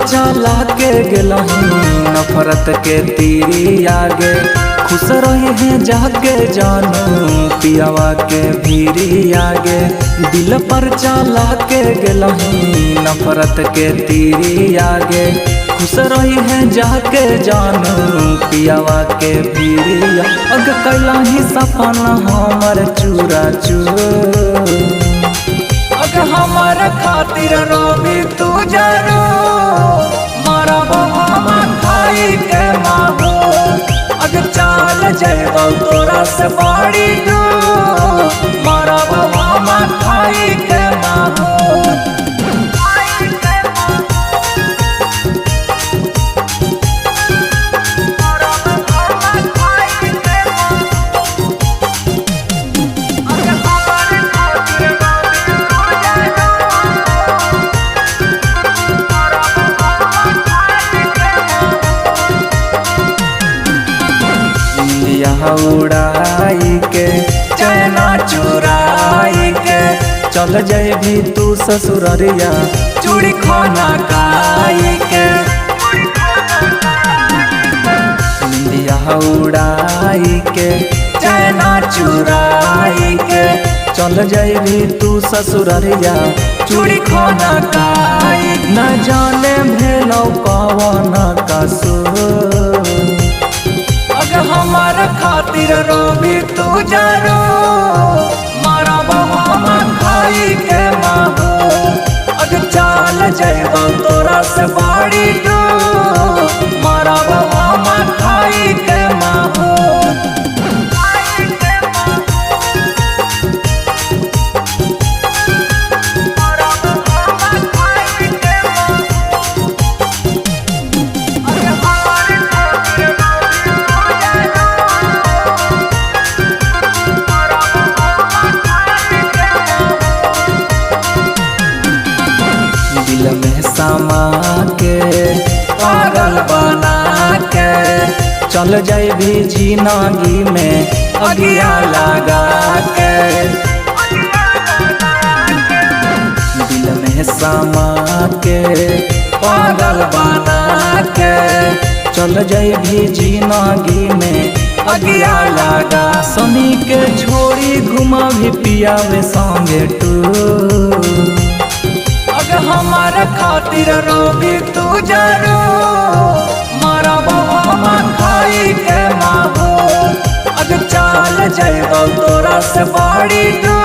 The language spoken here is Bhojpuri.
चला के गेलही नफरत के तीरी आगे। खुश रही है जाके जानू पियावा के भीरी आगे। दिल पर चला के गेलही नफरत के तीरी आगे। खुश रही है जाके जानू पियावा के भीरी। अग कैलही सपना हमर चूरा चूर। अग हमार खातिर रोबी तू जरो मारा बाबा खाई के माहो। अग चाल जयबो तोरा से बाड़ी दो मारा बाबा खाई के माहो। उड़ाई के चैना चुराई के चल जाबी तू ससुररिया चूड़ी खाना खाई के। निंदिया उड़ाई के चैना चुराई के चल जाबी तू ससुररिया चूड़ी खाना खाई। न जाने भेलौ कवन कसूर। हमार खातिर रोबी तू जरो मारा बाबा खाई के माहो। अग चाल जयबो तोरा से बाड़ी दो मारा बाबा खाई के माहो। समा के पागल बना के चल जाबी जिंदगी में अगिया लगा के। दिल में समा के पागल बना के चल जाबी जिंदगी में अगिया लगा। सनी के छोड़ी घुमा भी पियावे संगे टू। हमार खातिर रोबी तू जरो मारा बाबा खाई के माहो। अग चाल जयबो तोरा से बाड़ी दो